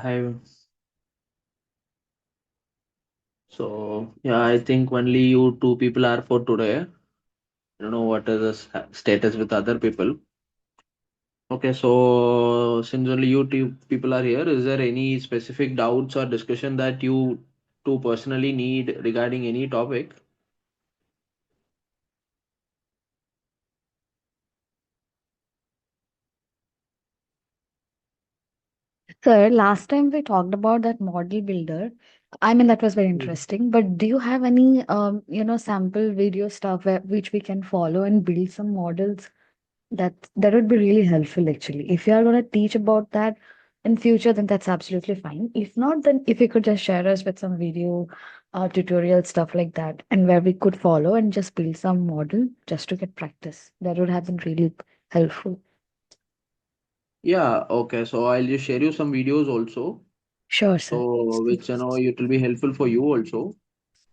Hi. So, yeah, I think only you two people are for today. I don't know what is the status with other people. Okay, so since only you two people are here, is there any specific doubts or discussion that you two personally need regarding any topic? Sir, last time we talked about that model builder. I mean, that was very Mm. interesting. But do you have any, sample video stuff which we can follow and build some models? That would be really helpful, actually. If you are going to teach about that in future, then that's absolutely fine. If not, then if you could just share us with some video, tutorial stuff like that, and where we could follow and just build some model just to get practice, that would have been really helpful. Yeah, okay. So I'll just share you some videos also. Sure, sir. So which it will be helpful for you also.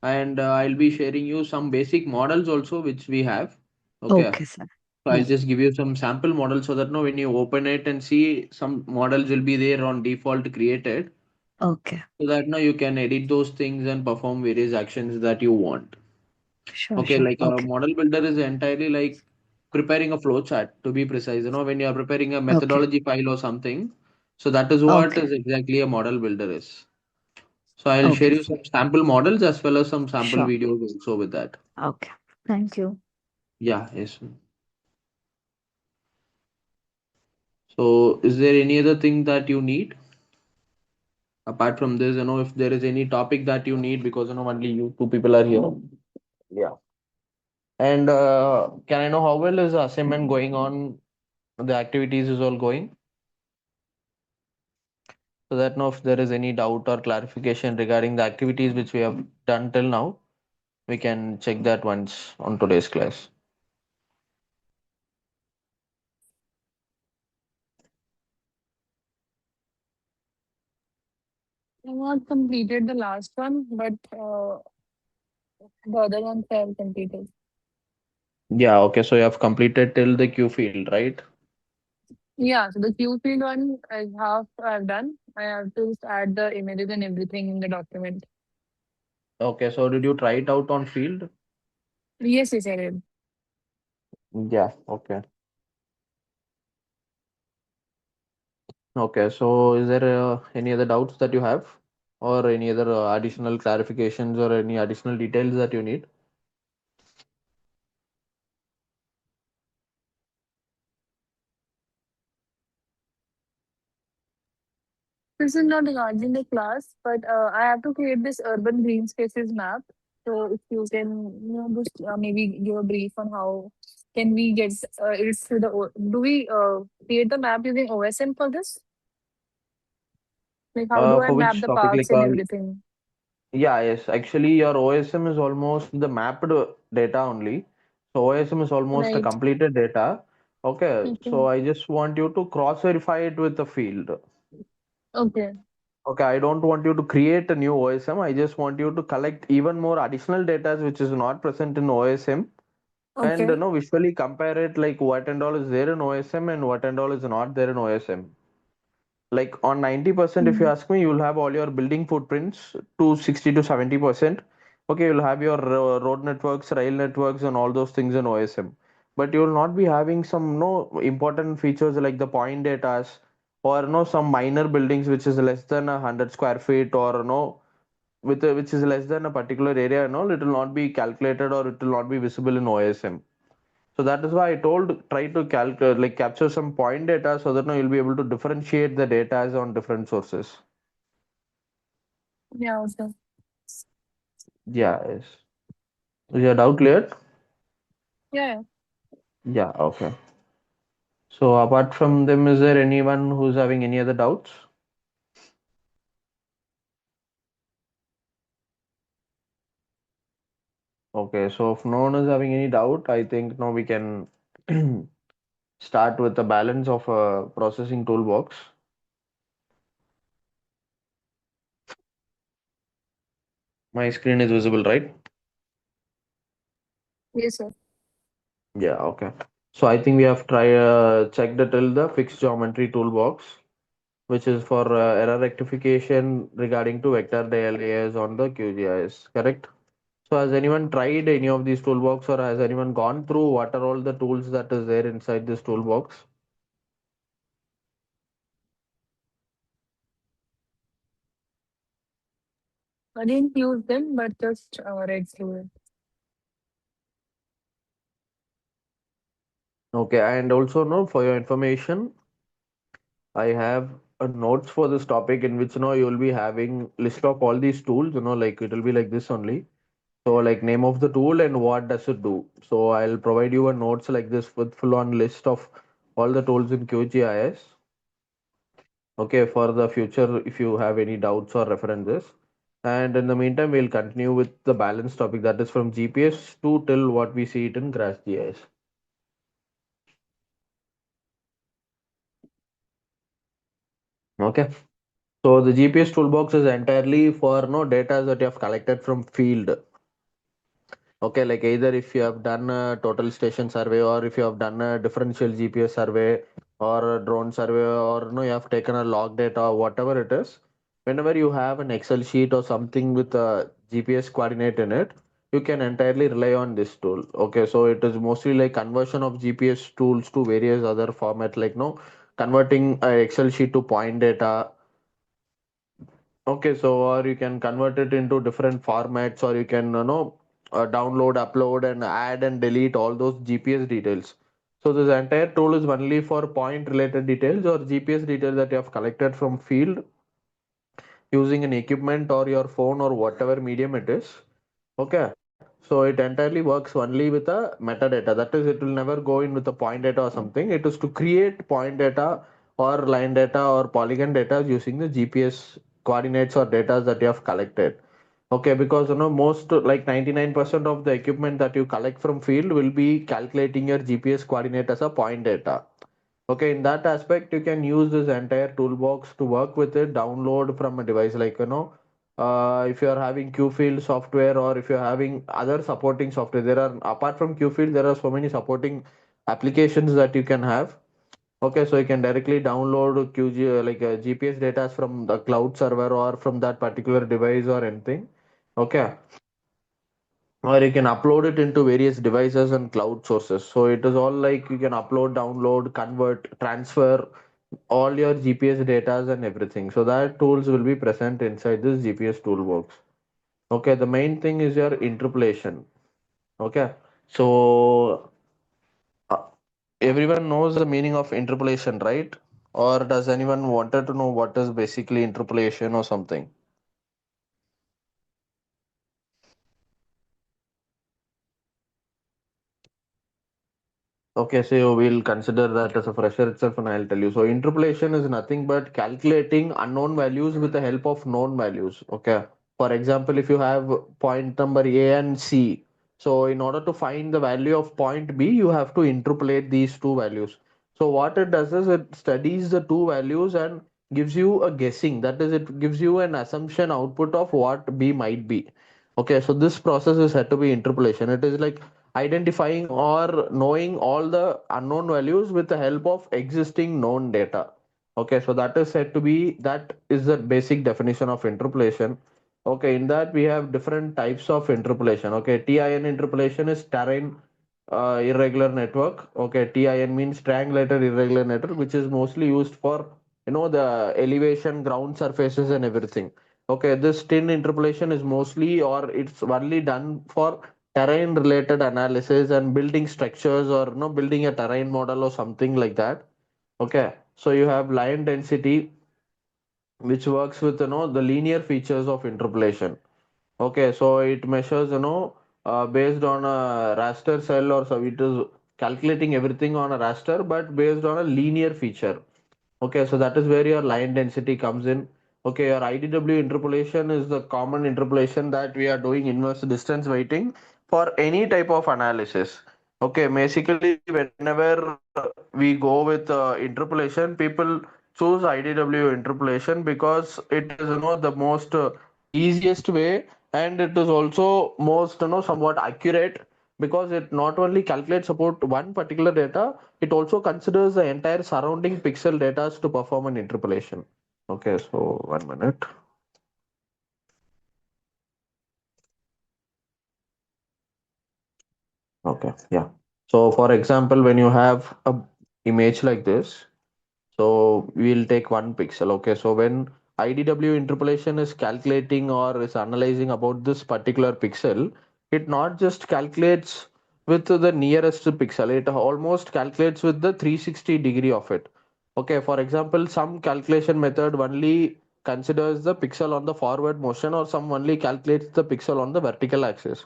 And I'll be sharing you some basic models also which we have. Okay. Okay, sir. So I'll Yeah. just give you some sample models so that now when you open it and see some models will be there on default created Okay. so that now you can edit those things and perform various actions that you want. Sure, Okay, sure. like a Okay. model builder is entirely like preparing a flow chart to be precise. When you are preparing a Okay. methodology file or something, so that is what Okay. is exactly a model builder is. So I'll share Okay, you sir. some sample models as well as some sample Sure. videos also with that. Okay. Thank you. Yeah, yes. So is there any other thing that you need? Apart from this, if there is any topic that you need, because only you two people are here. Yeah. And can I know how well is the assignment going on? The activities is all going, so that now if there is any doubt or clarification regarding the activities which we have done till now, we can check that once on today's class. I've not completed the last one, but the other ones I have completed. Yeah. Okay. So you have completed till the Q field, right? Yeah, so the Q field one I have I've done. I have to just add the images and everything in the document. Okay. So did you try it out on field? Yes, yes, I did. Yeah. Okay. Okay. So is there any other doubts that you have, or any other additional clarifications or any additional details that you need? This is not regarding the class, but I have to create this urban green spaces map. So if you can, just maybe give a brief on how can we get it through the do we create the map using OSM for this? Like how do I For map which the topic? parks and everything? Yeah, yes. Actually, your OSM is almost the mapped data only. So OSM is almost a Right. completed data. Okay. So Okay. I just want you to cross verify it with the field. Okay. Okay. I don't want you to create a new OSM. I just want you to collect even more additional data which is not present in OSM and Okay. visually compare it like what and all is there in OSM and what and all is not there in OSM. Like on 90%, if you Mm. ask me, you'll have all your building footprints to 60 to 70%. Okay, you'll have your road networks, rail networks, and all those things in OSM. But you will not be having some no important features like the point datas or no some minor buildings which is less than 100 square feet or no which is less than a particular area and all. It will not be calculated or it will not be visible in OSM. So that is why I told try to calculate like capture some point data so that now you'll be able to differentiate the data as on different sources. Yeah, okay. Yeah, yes. Is your doubt clear? Yeah, Yeah, okay. So apart from them, is there anyone who's having any other doubts? Okay, so if no one is having any doubt, I think now we can start with the balance of a processing toolbox. My screen is visible, right? yes, sir. Yeah, okay. So I think we have checked the till the fixed geometry toolbox, which is for error rectification regarding to vector layers on the QGIS, correct? So has anyone tried any of these toolbox, or has anyone gone through what are all the tools that is there inside this toolbox? I didn't use them, but just read through it. Okay, and also no, for your information, I have a notes for this topic in which you will be having list of all these tools, like it will be like this only. So like name of the tool and what does it do. So I'll provide you a notes like this with full on list of all the tools in QGIS. Okay, for the future, if you have any doubts or references. And in the meantime, we'll continue with the balance topic that is from GPS to till what we see it in GraphGIS. Okay. So the GPS toolbox is entirely for no data that you have collected from field. Okay, like either if you have done a total station survey, or if you have done a differential GPS survey or a drone survey, or no, you have taken a log data or whatever it is. Whenever you have an Excel sheet or something with a GPS coordinate in it, you can entirely rely on this tool. Okay, so it is mostly like conversion of GPS tools to various other format, like no converting a Excel sheet to point data. Okay, so or you can convert it into different formats, or you can download, upload, and add and delete all those GPS details. So this entire tool is only for point related details or GPS details that you have collected from field using an equipment or your phone or whatever medium it is. Okay, so it entirely works only with a metadata. That is, it will never go in with a point data or something. It is to create point data or line data or polygon data using the GPS coordinates or data that you have collected. Okay, because most like 99% of the equipment that you collect from field will be calculating your GPS coordinate as a point data. Okay, in that aspect, you can use this entire toolbox to work with it, download from a device like, if you are having QField software, or if you're having other supporting software, there are, apart from QField, there are so many supporting applications that you can have. Okay, so you can directly download GPS data from the cloud server or from that particular device or anything. Okay, or you can upload it into various devices and cloud sources. So it is all like you can upload, download, convert, transfer all your GPS data and everything. So that tools will be present inside this GPS toolbox. Okay, the main thing is your interpolation. Okay, so uh, everyone knows the meaning of interpolation, right? Or does anyone wanted to know what is basically interpolation or something? Okay, so we'll consider that as a fresher itself, and I'll tell you. So interpolation is nothing but calculating unknown values with the help of known values. Okay. For example, if you have point number A and C, so in order to find the value of point B, you have to interpolate these two values. So what it does is it studies the two values and gives you a guessing. That is, it gives you an assumption output of what B might be. Okay, so this process is said to be interpolation. It is like identifying or knowing all the unknown values with the help of existing known data. Okay, so that is said to be, that is the basic definition of interpolation. Okay, in that we have different types of interpolation. Okay, TIN interpolation is terrain irregular network. Okay, TIN means triangulated irregular network, which is mostly used for the elevation, ground surfaces, and everything. Okay, this tin interpolation is mostly, or it's only done for terrain related analysis and building structures, or building a terrain model or something like that. Okay, so you have line density, which works with the linear features of interpolation. Okay, so it measures based on a raster cell, or so it is calculating everything on a raster but based on a linear feature. Okay, so that is where your line density comes in. Okay, your IDW interpolation is the common interpolation that we are doing inverse distance weighting for any type of analysis. Okay, basically, whenever we go with interpolation, people choose IDW interpolation because it is the most easiest way, and it is also most somewhat accurate, because it not only calculates about one particular data, it also considers the entire surrounding pixel data to perform an interpolation. Okay, so 1 minute. Okay, yeah. So for example, when you have a image like this, so we'll take 1 pixel. Okay, so when IDW interpolation is calculating or is analyzing about this particular pixel, it not just calculates with the nearest pixel, it almost calculates with the 360 degree of it. Okay, for example, some calculation method only considers the pixel on the forward motion, or some only calculates the pixel on the vertical axis.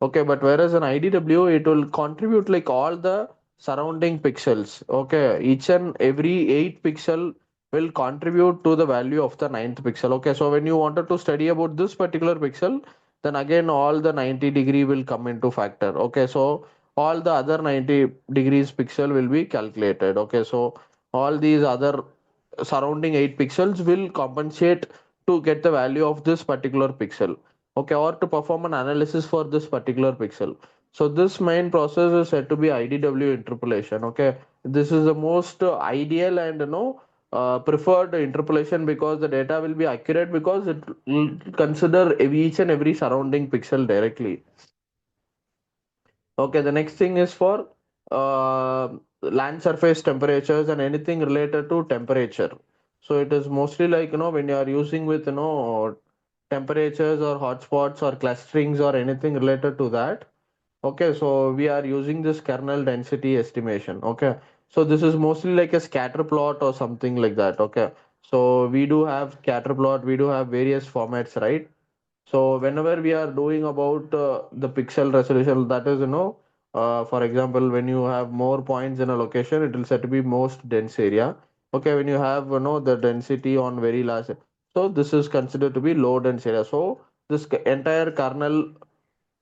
Okay, but whereas in IDW, it will contribute like all the surrounding pixels. Okay, each and every 8 pixel will contribute to the value of the ninth pixel. Okay, so when you wanted to study about this particular pixel, then again all the 90 degree will come into factor. Okay, so all the other 90 degrees pixel will be calculated. Okay, so all these other surrounding 8 pixels will compensate to get the value of this particular pixel. Okay, or to perform an analysis for this particular pixel. So this main process is said to be IDW interpolation. Okay, this is the most ideal and preferred interpolation, because the data will be accurate, because it will consider each and every surrounding pixel directly. Okay, the next thing is for land surface temperatures and anything related to temperature. So it is mostly like, when you are using with, temperatures or hotspots or clusterings or anything related to that. Okay, so we are using this kernel density estimation. Okay, so this is mostly like a scatter plot or something like that. Okay, so we do have scatter plot, we do have various formats, right? So whenever we are doing about the pixel resolution, that is, for example, when you have more points in a location, it will set to be most dense area. Okay, when you have, the density on very large, so this is considered to be low dense area. So this entire kernel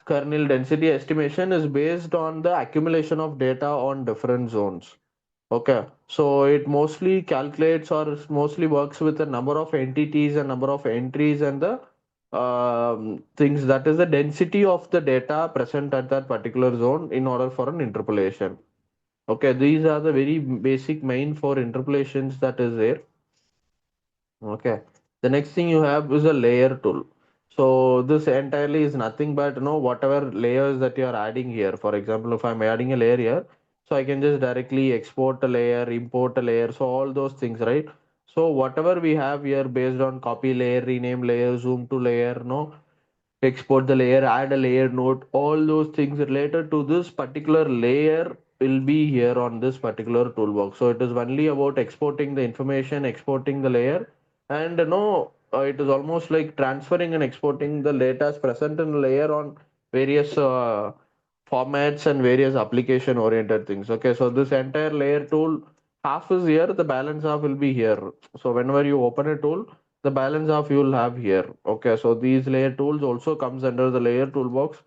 density estimation is based on the accumulation of data on different zones. Okay, so it mostly calculates or mostly works with the number of entities and number of entries and the things, that is the density of the data present at that particular zone in order for an interpolation. Okay, these are the very basic main four interpolations that is there. Okay. The next thing you have is a layer tool. So this entirely is nothing but, whatever layers that you are adding here. For example, if I'm adding a layer here, so I can just directly export a layer, import a layer, so all those things, right? So whatever we have here based on copy layer, rename layer, zoom to layer, export the layer, add a layer node, all those things related to this particular layer will be here on this particular toolbox. So it is only about exporting the information, exporting the layer, and it is almost like transferring and exporting the data present in the layer on various formats and various application oriented things. Okay, so this entire layer tool, half is here, the balance half will be here. So whenever you open a tool, the balance of you will have here. Okay, so these layer tools also comes under the layer toolbox,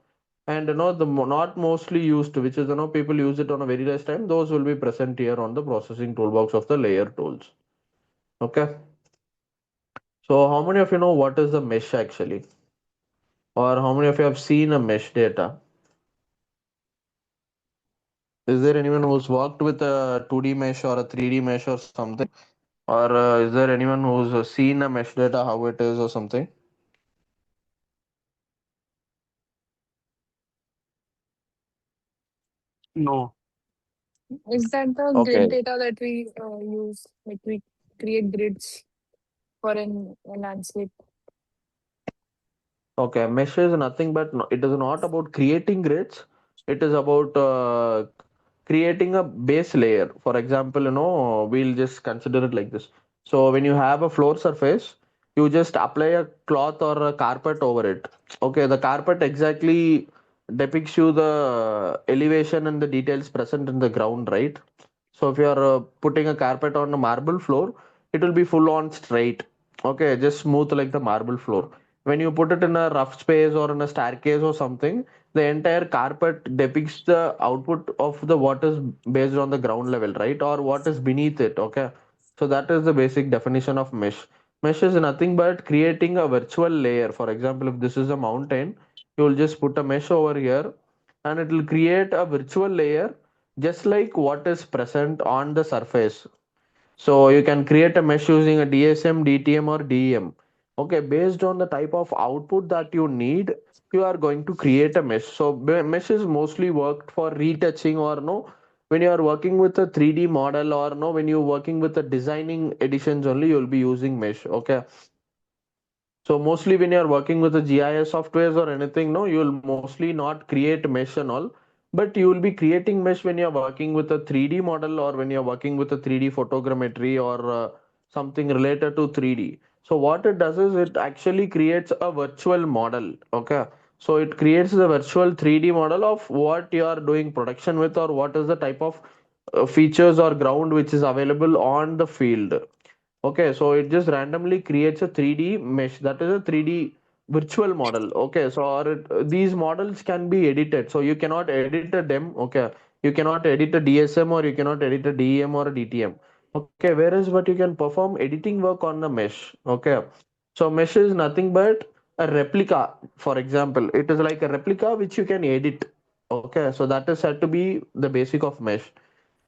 and the not mostly used, which is, people use it on a very less time, those will be present here on the processing toolbox of the layer tools. Okay, so how many of you know what is the mesh actually, or how many of you have seen a mesh data? Is there anyone who's worked with a 2D mesh or a 3D mesh or something, or is there anyone who's seen a mesh data, how it is or something? No. Is that the Okay. grid data that we use? Like we create grids for a landscape. Okay, mesh is nothing but it is not about creating grids. It is about creating a base layer. For example, we'll just consider it like this. So when you have a floor surface, you just apply a cloth or a carpet over it. Okay, the carpet exactly depicts you the elevation and the details present in the ground, right? So if you are putting a carpet on a marble floor, it will be full on straight. Okay, just smooth like the marble floor. When you put it in a rough space or in a staircase or something, the entire carpet depicts the output of the what is based on the ground level, right? Or what is beneath it. Okay, so that is the basic definition of mesh. Mesh is nothing but creating a virtual layer. For example, if this is a mountain, you will just put a mesh over here, and it will create a virtual layer just like what is present on the surface. So you can create a mesh using a DSM, DTM, or DEM. Okay, based on the type of output that you need, you are going to create a mesh. So mesh is mostly worked for retouching, or no, when you are working with a 3D model, or no, when you're working with the designing editions only, you'll be using mesh. Okay, so mostly when you're working with the GIS softwares or anything, no, you'll mostly not create mesh and all, but you will be creating mesh when you're working with a 3D model, or when you're working with a 3D photogrammetry, or something related to 3D. So what it does is it actually creates a virtual model. Okay. So it creates the virtual 3D model of what you are doing production with, or what is the type of features or ground which is available on the field. Okay, so it just randomly creates a 3D mesh, that is a 3D virtual model. Okay, so these models can be edited. So you cannot edit a dem. Okay, you cannot edit a DSM, or you cannot edit a DEM or a DTM. Okay, whereas but you can perform editing work on the mesh. Okay, so mesh is nothing but a replica. For example, it is like a replica which you can edit. Okay, so that is said to be the basic of mesh.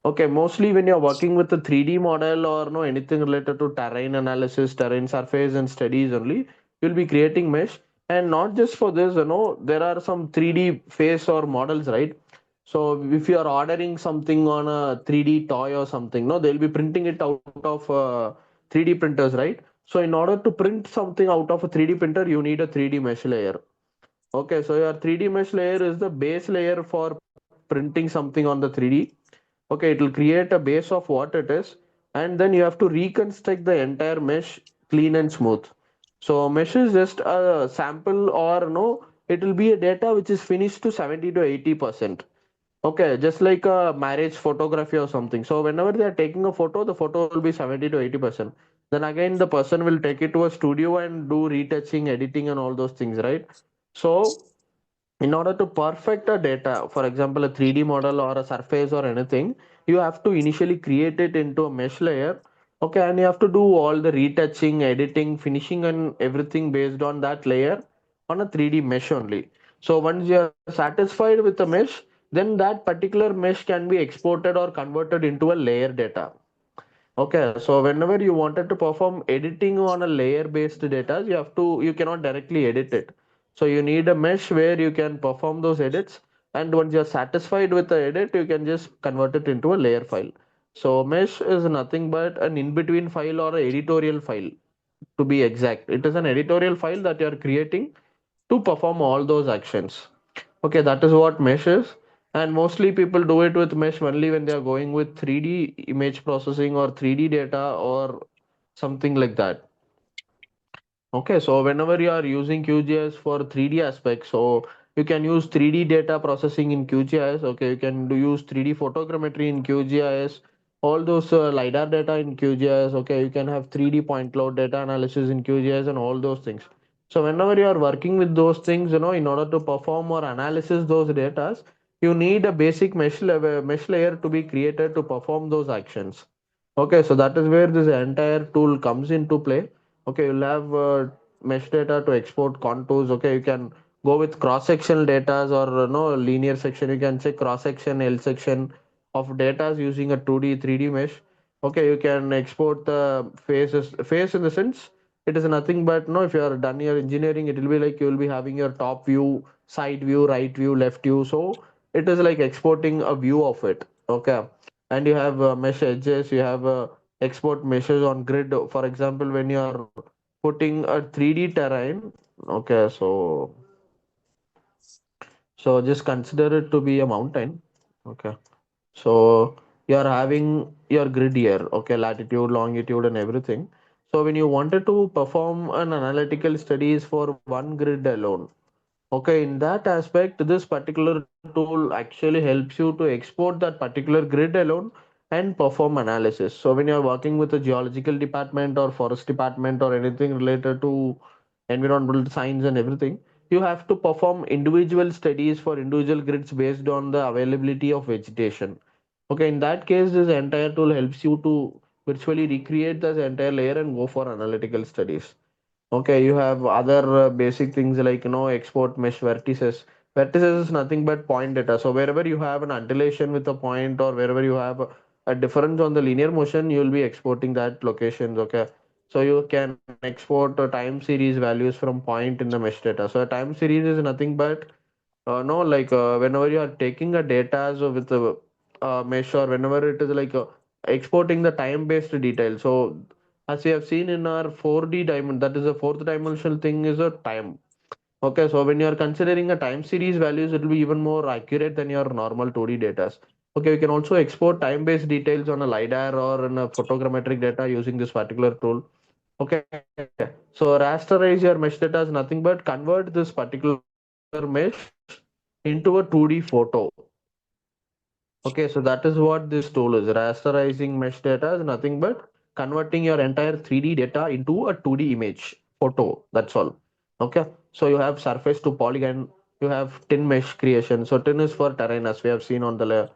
Okay, mostly when you're working with a 3D model, or no anything related to terrain analysis, terrain surface and studies only, you'll be creating mesh. And not just for this, there are some 3D face or models, right? So if you are ordering something on a 3D toy or something, no, they'll be printing it out of 3D printers, right? So in order to print something out of a 3D printer, you need a 3D mesh layer. Okay, so your 3D mesh layer is the base layer for printing something on the 3D. Okay, it will create a base of what it is, and then you have to reconstruct the entire mesh clean and smooth. So mesh is just a sample, or no, it will be a data which is finished to 70 to 80%. Okay, just like a marriage photography or something. So whenever they are taking a photo, the photo will be 70 to 80%. Then again, the person will take it to a studio and do retouching, editing, and all those things, right? So in order to perfect a data, for example, a 3D model or a surface or anything, you have to initially create it into a mesh layer. Okay, and you have to do all the retouching, editing, finishing, and everything based on that layer on a 3D mesh only. So once you are satisfied with the mesh, then that particular mesh can be exported or converted into a layer data. Okay, so whenever you wanted to perform editing on a layer based data, you cannot directly edit it. So you need a mesh where you can perform those edits, and once you're satisfied with the edit, you can just convert it into a layer file. So mesh is nothing but an in-between file, or an editorial file, to be exact. It is an editorial file that you're creating to perform all those actions. Okay, that is what mesh is. And mostly people do it with mesh only when they are going with 3D image processing, or 3D data, or something like that. Okay, so whenever you are using QGIS for 3D aspects, so you can use 3D data processing in QGIS. Okay, you can use 3D photogrammetry in QGIS, all those LiDAR data in QGIS. Okay, you can have 3D point cloud data analysis in QGIS and all those things. So whenever you are working with those things, in order to perform or analysis those data, you need a basic mesh layer to be created to perform those actions. Okay, so that is where this entire tool comes into play. Okay, you'll have mesh data to export contours. Okay, you can go with cross sectional data, or no linear section. You can say cross section, L section of data using a 2D 3D mesh. Okay, you can export the face in the sense, it is nothing but, no, if you are done your engineering, it will be like you will be having your top view, side view, right view, left view. So it is like exporting a view of it. Okay, and you have mesh edges, you have export meshes on grid. For example, when you are putting a 3D terrain. Okay, so just consider it to be a mountain. Okay, so you are having your grid here. Okay, latitude, longitude, and everything. So when you wanted to perform an analytical studies for one grid alone, okay, in that aspect, this particular tool actually helps you to export that particular grid alone and perform analysis. So when you're working with a geological department, or forest department, or anything related to environmental science and everything, you have to perform individual studies for individual grids based on the availability of vegetation. Okay, in that case, this entire tool helps you to virtually recreate this entire layer and go for analytical studies. Okay, you have other basic things like, export mesh vertices. Vertices is nothing but point data. So wherever you have an undulation with a point, or wherever you have a difference on the linear motion, you will be exporting that locations. Okay. So you can export time series values from point in the mesh data. So a time series is nothing but no, like whenever you are taking a data so with a mesh, or whenever it is like exporting the time-based detail. So as we have seen in our 4D diamond, that is a fourth dimensional thing is a time. Okay, so when you are considering a time series values, it will be even more accurate than your normal 2D data. Okay, we can also export time-based details on a LiDAR or in a photogrammetric data using this particular tool. Okay, so rasterize your mesh data is nothing but convert this particular mesh into a 2D photo. Okay, so that is what this tool is. Rasterizing mesh data is nothing but converting your entire 3D data into a 2D image photo. That's all. Okay, so you have surface to polygon, you have tin mesh creation. So tin is for terrain, as we have seen on the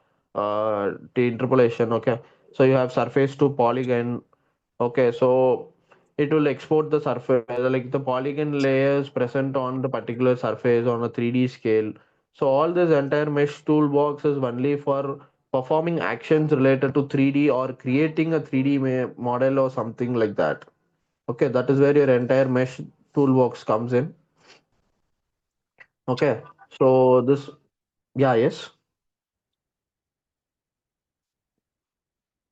interpolation. Okay, so you have surface to polygon. Okay, so it will export the surface, like the polygon layers present on the particular surface on a 3D scale. So all this entire mesh toolbox is only for performing actions related to 3D or creating a 3D model or something like that. Okay, that is where your entire mesh toolbox comes in. Okay, so this, yeah, yes.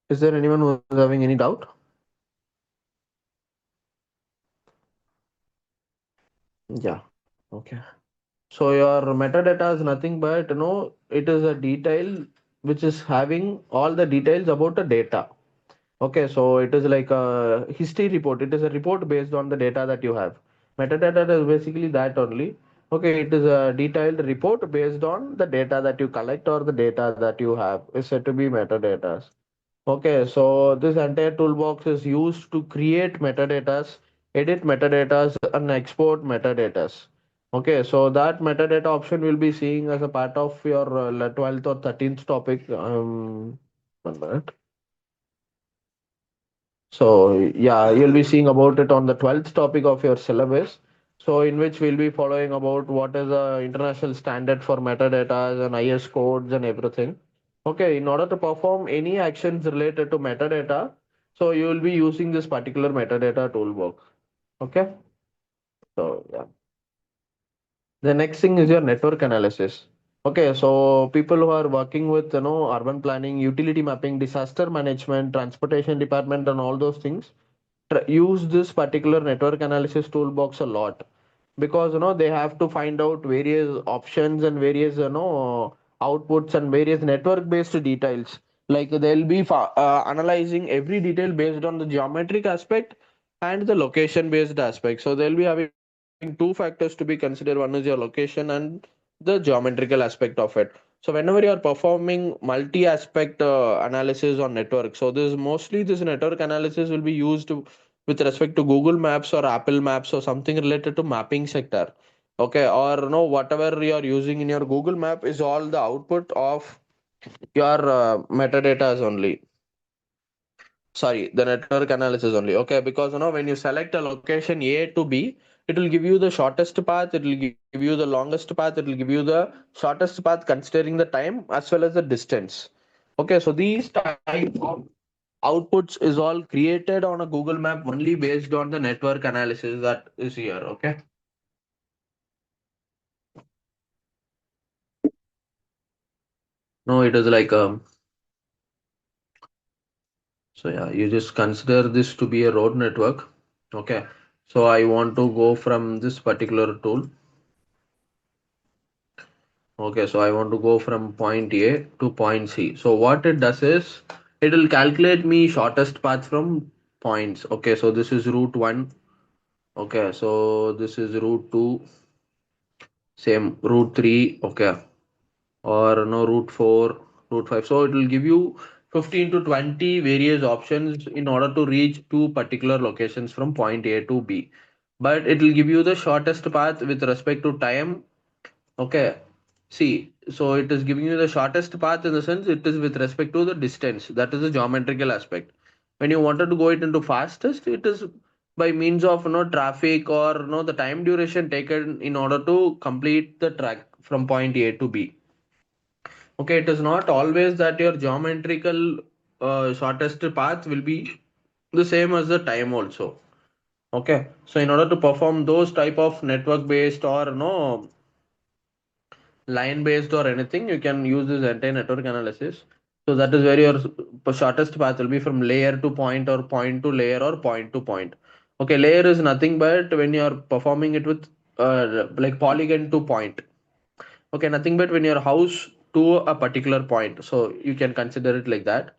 Is there anyone who is having any doubt? Yeah, okay. So your metadata is nothing but it is a detail which is having all the details about the data. Okay, so it is like a history report. It is a report based on the data that you have. Metadata is basically that only. Okay, it is a detailed report based on the data that you collect or the data that you have is said to be metadata. Okay, so this entire toolbox is used to create metadatas, edit metadatas, and export metadatas. Okay, so that metadata option will be seeing as a part of your 12th or 13th topic. 1 minute. So yeah, you'll be seeing about it on the 12th topic of your syllabus. So in which we'll be following about what is the international standard for metadata and IS codes and everything. Okay, in order to perform any actions related to metadata, so you will be using this particular metadata toolbox. Okay, so yeah. The next thing is your network analysis. Okay, so people who are working with urban planning, utility mapping, disaster management, transportation department, and all those things use this particular network analysis toolbox a lot, because they have to find out various options and various outputs and various network based details. Like they'll be analyzing every detail based on the geometric aspect and the location based aspect. So they'll be having two factors to be considered. One is your location and the geometrical aspect of it. So whenever you are performing multi-aspect analysis on network, so this network analysis will be used with respect to Google Maps or Apple Maps or something related to mapping sector. Okay, or whatever you are using in your Google Map is all the output of your metadatas only. Sorry, the network analysis only. Okay, because when you select a location A to B, it will give you the shortest path, it will give you the longest path, it will give you the shortest path considering the time as well as the distance. Okay, so these type of outputs is all created on a Google Map only based on the network analysis that is here. Okay. No, it is like so yeah, you just consider this to be a road network. Okay. So I want to go from this particular tool. Okay, so I want to go from point A to point C. So what it does is it will calculate me shortest path from points. Okay, so this is route 1. Okay, so this is route 2, same route 3. Okay, or no, route 4, route 5. So it will give you 15 to 20 various options in order to reach two particular locations from point A to B. But it will give you the shortest path with respect to time. Okay. See, so it is giving you the shortest path in the sense it is with respect to the distance. That is the geometrical aspect. When you wanted to go it into fastest, it is by means of traffic or the time duration taken in order to complete the track from point A to B. Okay, it is not always that your geometrical shortest path will be the same as the time also. Okay, so in order to perform those type of network based or no line based or anything, you can use this entire network analysis. So that is where your shortest path will be from layer to point or point to layer or point to point. Okay, layer is nothing but when you are performing it with like polygon to point. Okay, nothing but when your house to a particular point. So you can consider it like that.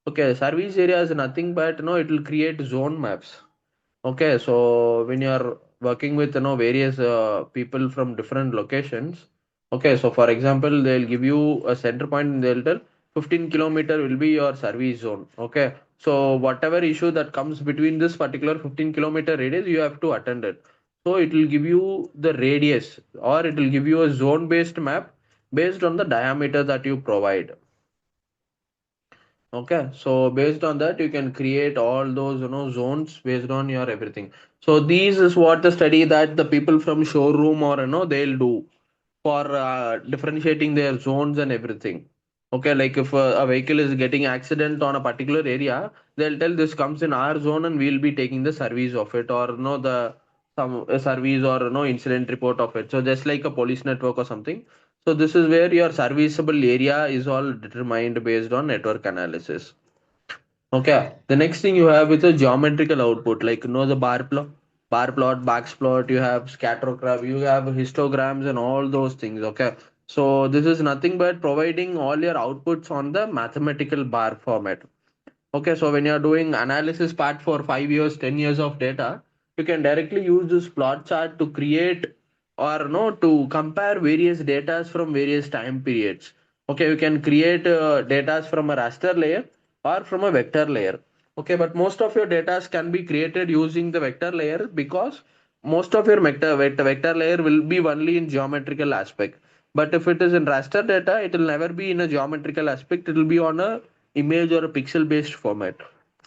Okay, service area is nothing but it will create zone maps. Okay, so when you are working with various people from different locations, okay, so for example, they'll give you a center point and they'll tell 15 kilometer will be your service zone. Okay, so whatever issue that comes between this particular 15 kilometer radius, you have to attend it. So it will give you the radius or it will give you a zone based map based on the diameter that you provide. Okay, so based on that, you can create all those zones based on your everything. So these is what the study that the people from showroom or they'll do for differentiating their zones and everything. Okay, like if a vehicle is getting accident on a particular area, they'll tell this comes in our zone and we'll be taking the service of it or the some service or incident report of it. So just like a police network or something. So this is where your serviceable area is all determined based on network analysis. Okay. The next thing you have is a geometrical output, like the bar plot, box plot. You have scattergraph, you have histograms, and all those things. Okay. So this is nothing but providing all your outputs on the mathematical bar format. Okay. So when you are doing analysis part for 5 years, 10 years of data, you can directly use this plot chart to create or no to compare various data from various time periods. Okay, you can create data from a raster layer or from a vector layer. Okay, but most of your data can be created using the vector layer because most of your vector layer will be only in geometrical aspect. But if it is in raster data, it will never be in a geometrical aspect. It will be on a image or a pixel based format.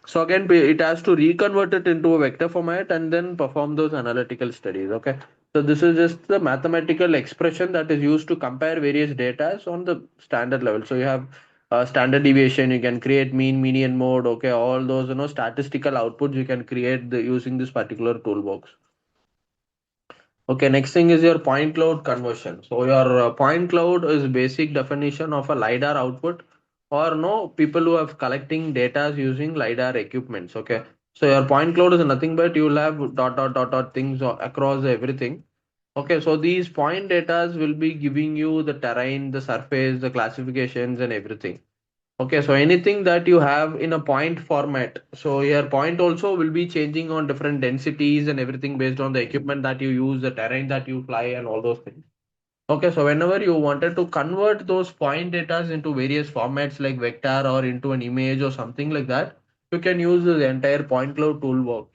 So again, it has to reconvert it into a vector format and then perform those analytical studies. Okay. So this is just the mathematical expression that is used to compare various data on the standard level. So you have standard deviation, you can create mean, median, mode. Okay, all those statistical outputs you can create using this particular toolbox. Okay, next thing is your point cloud conversion. So your point cloud is basic definition of a LiDAR output or no people who have collecting data using LiDAR equipments. Okay. So your point cloud is nothing but you'll have dot things across everything. Okay, so these point datas will be giving you the terrain, the surface, the classifications and everything. Okay, so anything that you have in a point format, so your point also will be changing on different densities and everything based on the equipment that you use, the terrain that you fly, and all those things. Okay, so whenever you wanted to convert those point data into various formats like vector or into an image or something like that, you can use the entire point cloud toolbox.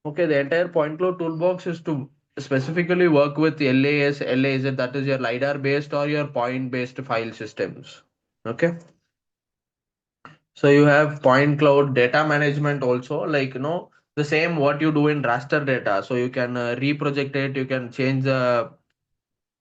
Okay, the entire point cloud toolbox is to specifically work with LAS, LAZ, that is your LiDAR based or your point based file systems. Okay. So you have point cloud data management also, like the same what you do in raster data. So you can reproject it, you can change the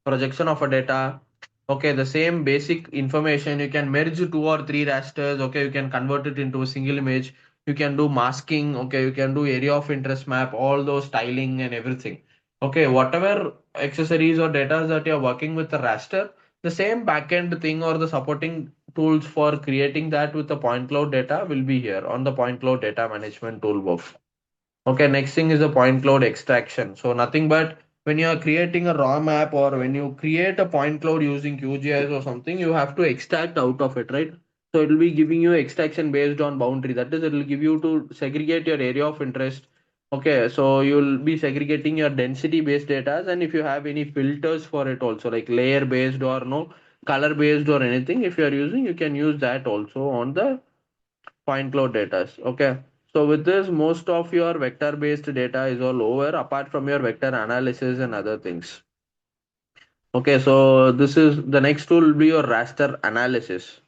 projection of a data. Okay, the same basic information you can merge two or three rasters. Okay, you can convert it into a single image. You can do masking. Okay, you can do area of interest map, all those styling and everything. Okay, whatever accessories or data that you're working with the raster, the same backend thing or the supporting tools for creating that with the point cloud data will be here on the point cloud data management toolbox. Okay, next thing is the point cloud extraction. So nothing but when you are creating a raw map or when you create a point cloud using QGIS or something, you have to extract out of it, right? So it will be giving you extraction based on boundary. That is, it will give you to segregate your area of interest. Okay, so you'll be segregating your density based data, and if you have any filters for it also, like layer based or no color based or anything, if you are using, you can use that also on the point cloud data. Okay. So with this, most of your vector based data is all over apart from your vector analysis and other things. Okay. So this is the next tool will be your raster analysis.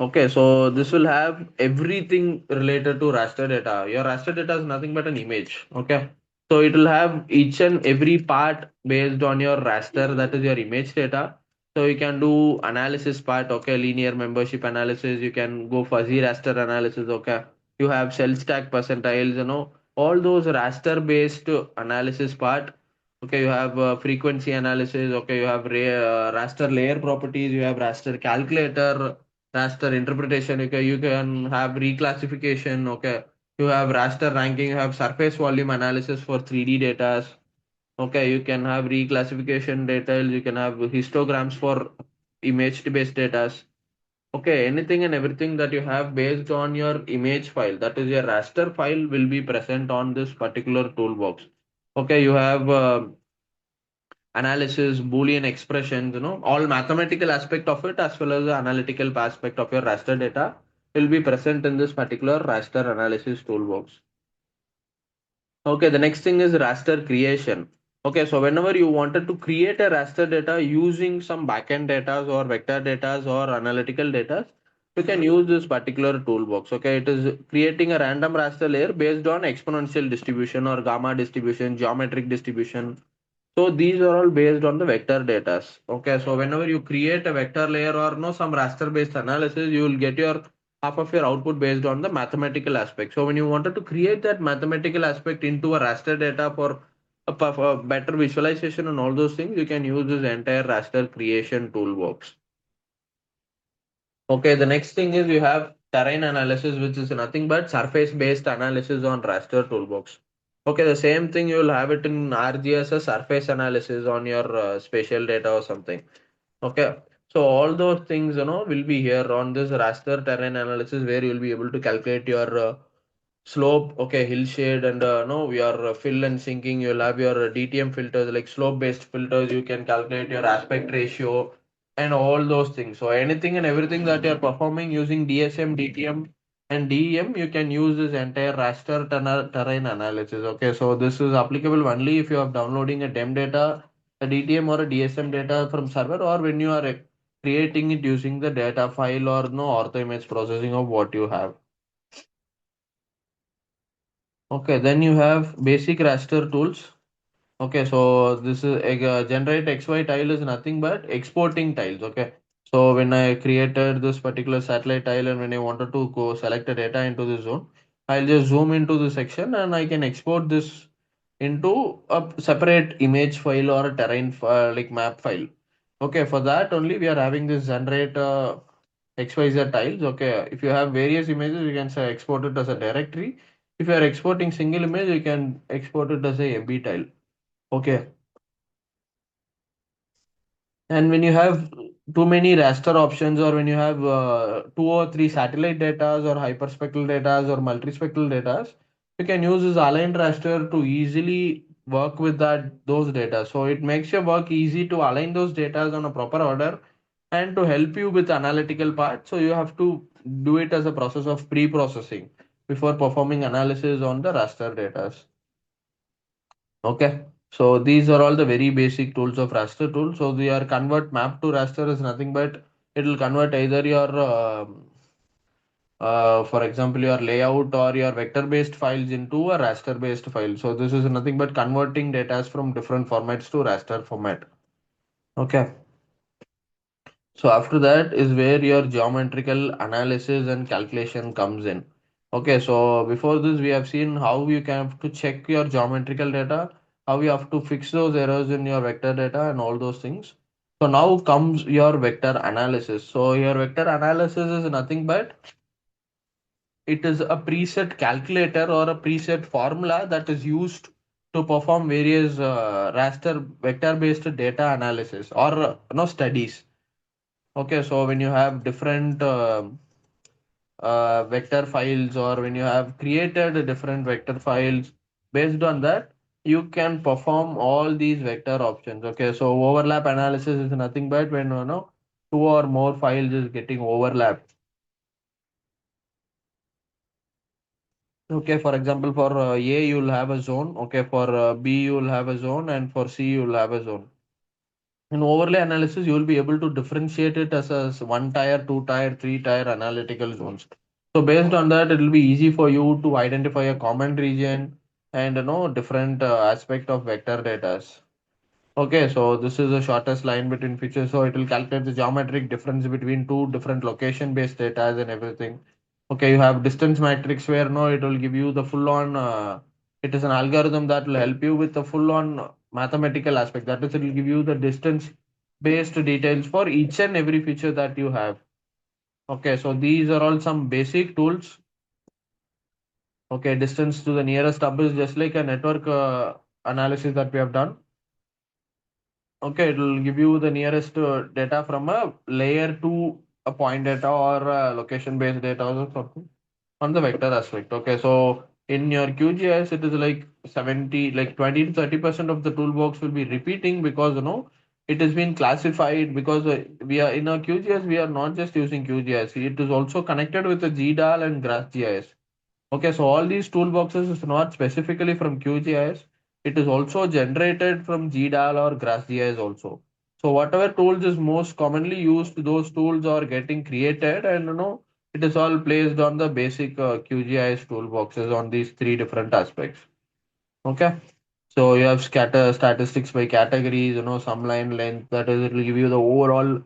Okay. So this will have everything related to raster data. Your raster data is nothing but an image. Okay. So it will have each and every part based on your raster, that is your image data. So you can do analysis part, okay, linear membership analysis. You can go fuzzy raster analysis, okay. You have cell stack percentiles, all those raster based analysis part. Okay, you have frequency analysis. Okay, you have raster layer properties. You have raster calculator, raster interpretation. Okay, you can have reclassification. Okay, you have raster ranking. You have surface volume analysis for 3D data. Okay, you can have reclassification details, you can have histograms for image-based data. Okay, anything and everything that you have based on your image file, that is your raster file, will be present on this particular toolbox. Okay, you have analysis, Boolean expressions, all mathematical aspect of it as well as the analytical aspect of your raster data will be present in this particular raster analysis toolbox. Okay, the next thing is raster creation. Okay, so whenever you wanted to create a raster data using some backend data or vector data or analytical data, you can use this particular toolbox. Okay, it is creating a random raster layer based on exponential distribution or gamma distribution, geometric distribution. So these are all based on the vector data. Okay, so whenever you create a vector layer or no some raster based analysis, you will get your half of your output based on the mathematical aspect. So when you wanted to create that mathematical aspect into a raster data for for better visualization and all those things, you can use this entire raster creation toolbox. Okay, the next thing is you have terrain analysis, which is nothing but surface based analysis on raster toolbox. Okay, the same thing you will have it in RGS as surface analysis on your spatial data or something. Okay, so all those things will be here on this raster terrain analysis where you will be able to calculate your slope, okay, hill shade, and no, your fill and sinking. You'll have your DTM filters like slope based filters. You can calculate your aspect ratio and all those things. So anything and everything that you're performing using DSM, DTM, and DEM, you can use this entire raster terrain analysis. Okay, so this is applicable only if you are downloading a DEM data, a DTM or a DSM data from server, or when you are creating it using the data file or no ortho image processing of what you have. Okay, then you have basic raster tools. Okay, so this is generate XY tile is nothing but exporting tiles. Okay, so when I created this particular satellite tile and when I wanted to go select the data into the zone, I'll just zoom into the section and I can export this into a separate image file or a terrain like map file. Okay, for that only we are having this generate XYZ tiles. Okay, if you have various images, you can say export it as a directory. If you are exporting single image, you can export it as a MB tile. Okay. And when you have too many raster options, or when you have two or three satellite data or hyperspectral data or multispectral data, you can use this aligned raster to easily work with those data. So it makes your work easy to align those data on a proper order and to help you with analytical part. So you have to do it as a process of pre-processing before performing analysis on the raster data. Okay. So these are all the very basic tools of raster tool. So they are convert map to raster is nothing but it will convert either your for example your layout or your vector based files into a raster based file. So this is nothing but converting data from different formats to raster format. Okay. So after that is where your geometrical analysis and calculation comes in. Okay, so before this we have seen how you can have to check your geometrical data, how you have to fix those errors in your vector data and all those things. So now comes your vector analysis. So your vector analysis is nothing but it is a preset calculator or a preset formula that is used to perform various raster vector based data analysis or no studies. Okay, so when you have different vector files or when you have created different vector files, based on that, you can perform all these vector options. Okay, so overlap analysis is nothing but when two or more files is getting overlapped. Okay, for example, for A you'll have a zone. Okay, for B you'll have a zone, and for C you'll have a zone. In overlay analysis, you will be able to differentiate it as a one tier, two tier, three tier analytical zones. So based on that, it will be easy for you to identify a common region and different aspect of vector data. Okay, so this is the shortest line between features. So it will calculate the geometric difference between two different location-based data and everything. Okay, you have distance matrix where no, it will give you the full-on. It is an algorithm that will help you with the full-on mathematical aspect. That is, it will give you the distance-based details for each and every feature that you have. Okay, so these are all some basic tools. Okay, distance to the nearest hub is just like a network analysis that we have done. Okay, it will give you the nearest data from a layer to a point data or location based data or something on the vector aspect. Okay, so in your QGIS, it is like 70, like 20 to 30% of the toolbox will be repeating because it has been classified because we are in our QGIS, we are not just using QGIS, it is also connected with the GDAL and GraphGIS. Okay, so all these toolboxes is not specifically from QGIS. It is also generated from GDAL or GraphGIS also. So whatever tools is most commonly used, those tools are getting created, and it is all placed on the basic QGIS toolboxes on these three different aspects. Okay. So you have scatter statistics by categories, sum line length, that is, it will give you the overall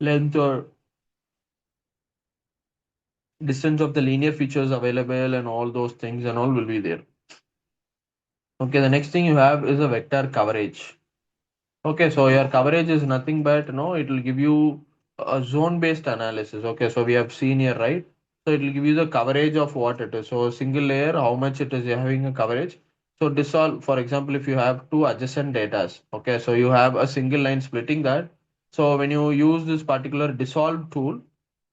length or distance of the linear features available, and all those things and all will be there. Okay, the next thing you have is a vector coverage. Okay, so your coverage is nothing but it will give you a zone-based analysis. Okay, so we have seen here, right? So it will give you the coverage of what it is. So a single layer, how much it is having a coverage. So dissolve, for example, if you have two adjacent datas, okay, so you have a single line splitting that. So when you use this particular dissolve tool,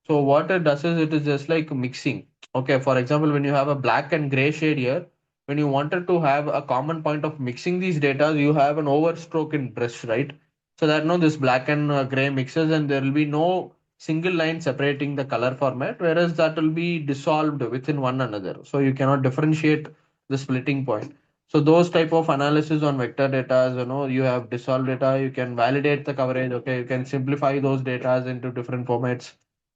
so what it does is it is just like mixing. Okay, for example, when you have a black and gray shade here, when you wanted to have a common point of mixing these data, you have an overstroke in brush, right? So that this black and gray mixes, and there will be no single line separating the color format, whereas that will be dissolved within one another. So you cannot differentiate the splitting point. So those type of analysis on vector data, you have dissolved data, you can validate the coverage. Okay, you can simplify those data into different formats.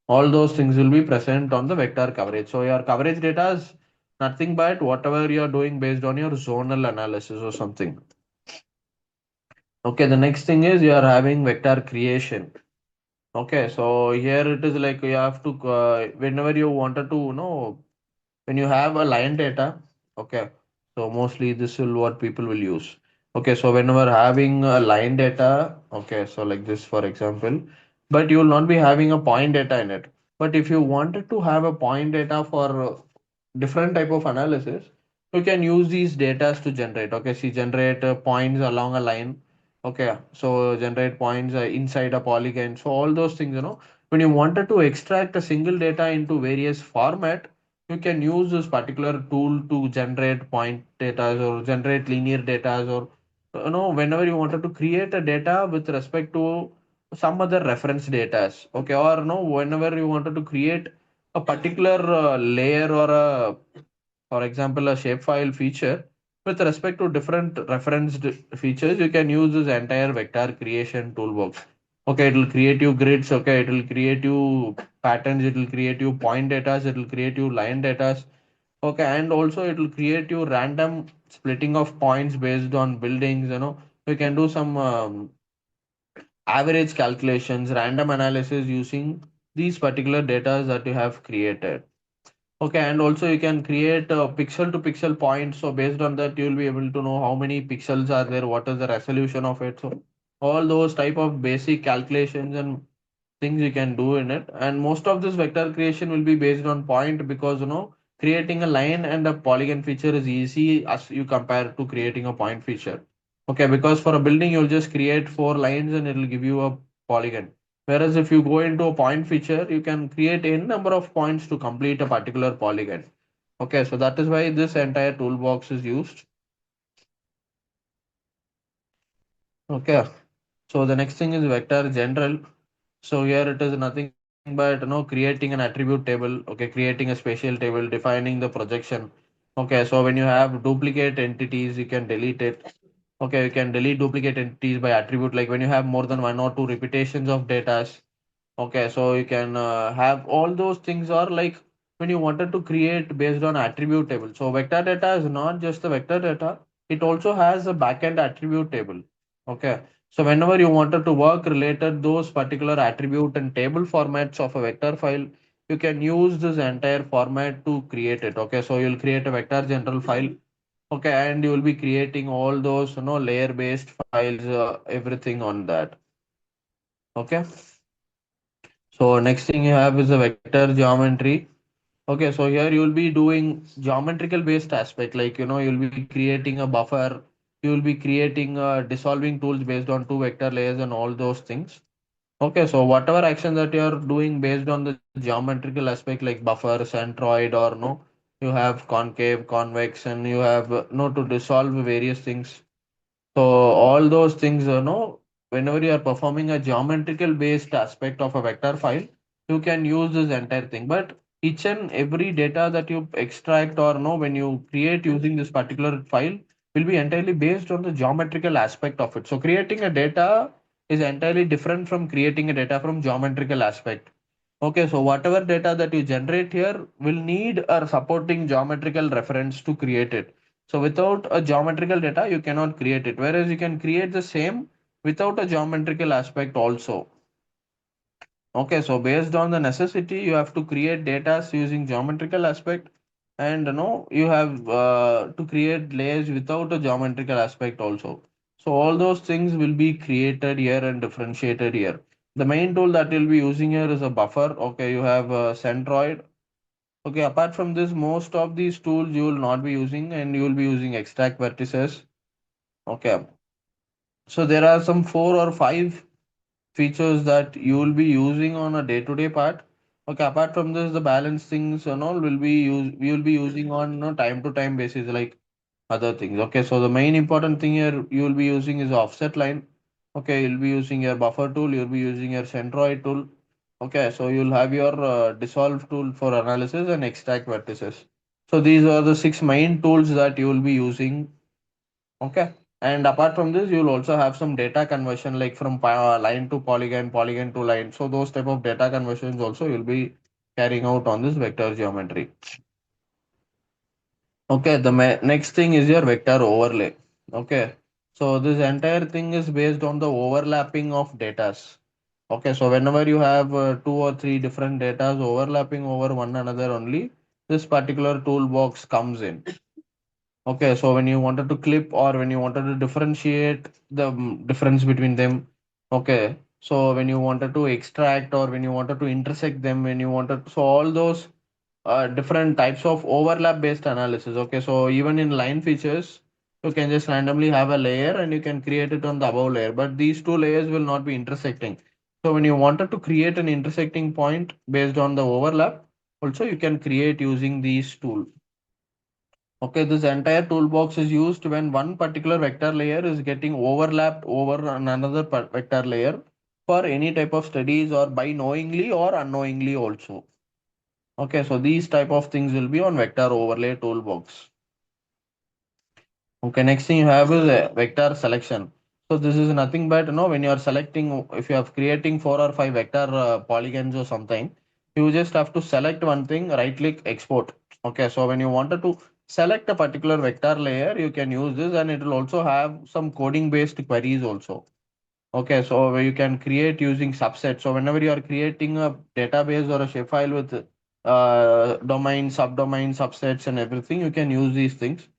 All those things will be present on the vector coverage. So your coverage data is nothing but whatever you are doing based on your zonal analysis or something. Okay, the next thing is you are having vector creation. Okay, so here it is like you have to whenever you wanted to when you have a line data. Okay, so mostly this will what people will use. Okay, so whenever having a line data, okay, so like this for example, but you will not be having a point data in it. But if you wanted to have a point data for different type of analysis, you can use these data to generate. Okay, see, generate points along a line. Okay, so generate points inside a polygon. So all those things, when you wanted to extract a single data into various format, you can use this particular tool to generate point data or generate linear data, or whenever you wanted to create a data with respect to some other reference data. Okay, or whenever you wanted to create a particular layer or a, for example, a shapefile feature with respect to different referenced features, you can use this entire vector creation toolbox. Okay, it will create you grids. Okay, it will create you patterns. It will create you point data. It will create you line data. Okay, and also it will create you random splitting of points based on buildings. You can do some average calculations, random analysis using these particular data that you have created. Okay, and also you can create a pixel to pixel point. So based on that, you'll be able to know how many pixels are there, what is the resolution of it. So all those type of basic calculations and things you can do in it. And most of this vector creation will be based on point because creating a line and a polygon feature is easy as you compare to creating a point feature. Okay, because for a building you'll just create four lines and it'll give you a polygon. Whereas if you go into a point feature, you can create any number of points to complete a particular polygon. Okay, so that is why this entire toolbox is used. Okay, so the next thing is vector general. So here it is nothing but creating an attribute table, okay, creating a spatial table, defining the projection. Okay, so when you have duplicate entities, you can delete it. Okay, you can delete duplicate entities by attribute, like when you have more than one or two repetitions of data. Okay, so you can have all those things, or like when you wanted to create based on attribute table. So vector data is not just the vector data, it also has a backend attribute table. Okay, So whenever you wanted to work related those particular attribute and table formats of a vector file, you can use this entire format to create it. Okay, so you'll create a vector general file. Okay, and you will be creating all those layer based files, everything on that. Okay, so next thing you have is a vector geometry. Okay, so here you will be doing geometrical based aspect, like you'll be creating a buffer, you will be creating dissolving tools based on two vector layers and all those things. Okay, so whatever action that you are doing based on the geometrical aspect like buffer, centroid, or no, you have concave, convex, and you have no to dissolve various things. So all those things, whenever you are performing a geometrical based aspect of a vector file, you can use this entire thing. But each and every data that you extract or no, when you create using this particular file, will be entirely based on the geometrical aspect of it. So creating a data is entirely different from creating a data from geometrical aspect. Okay, so whatever data that you generate here will need a supporting geometrical reference to create it. So without a geometrical data, you cannot create it. Whereas you can create the same without a geometrical aspect also. Okay, so based on the necessity, you have to create data using geometrical aspect, and you have to create layers without a geometrical aspect also. So all those things will be created here and differentiated here. The main tool that you'll be using here is a buffer. Okay, you have a centroid. Okay, apart from this, most of these tools you will not be using, and you will be using extract vertices. Okay, so there are some four or five features that you will be using on a day-to-day part. Okay, apart from this, the balance things and all will be we will be using on time-to-time basis like other things. Okay, so the main important thing here you will be using is offset line. Okay, you'll be using your buffer tool, you'll be using your centroid tool. Okay, so you'll have your dissolve tool for analysis and extract vertices. So these are the six main tools that you will be using. Okay. And apart from this, you'll also have some data conversion like from line to polygon, polygon to line. So those type of data conversions also you'll be carrying out on this vector geometry. Okay, the next thing is your vector overlay. Okay, so this entire thing is based on the overlapping of datas. Okay, so whenever you have two or three different datas overlapping over one another only, this particular toolbox comes in. Okay, so when you wanted to clip or when you wanted to differentiate the difference between them, okay, so when you wanted to extract or when you wanted to intersect them, when you wanted, so all those different types of overlap based analysis. Okay, so even in line features, you can just randomly have a layer and you can create it on the above layer, but these two layers will not be intersecting. So when you wanted to create an intersecting point based on the overlap, also you can create using these tools. Okay, this entire toolbox is used when one particular vector layer is getting overlapped over another vector layer for any type of studies or by knowingly or unknowingly also. Okay, so these type of things will be on vector overlay toolbox. Okay, next thing you have is vector selection. So this is nothing but when you are selecting, if you are creating four or five vector polygons or something, you just have to select one thing, right click, export. Okay, so when you wanted to select a particular vector layer, you can use this, and it will also have some coding based queries also. Okay, so where you can create using subsets. So whenever you are creating a database or a shapefile with domain, subdomain, subsets, and everything, you can use these things.